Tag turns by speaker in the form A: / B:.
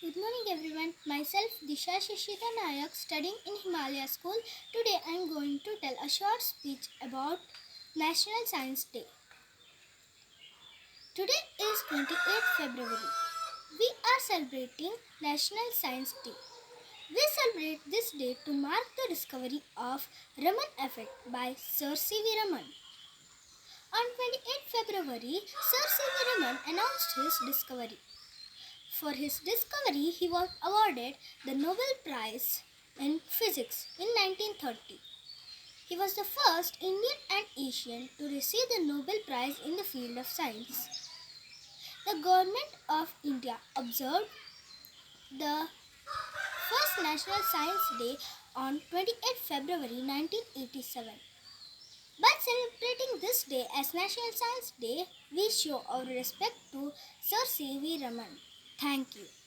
A: Good morning everyone. Myself Disha Shishita Nayak studying in Himalaya School. Today I am going to tell a short speech about National Science Day. Today is 28th February. We are celebrating National Science Day. We celebrate this day to mark the discovery of Raman effect by Sir C.V. Raman. On 28th February, Sir C.V. Raman announced his discovery. For his discovery, he was awarded the Nobel Prize in Physics in 1930. He was the first Indian and Asian to receive the Nobel Prize in the field of science. The Government of India observed the first National Science Day on 28 February 1987. By celebrating this day as National Science Day, we show our respect to Sir C.V. Raman. Thank you.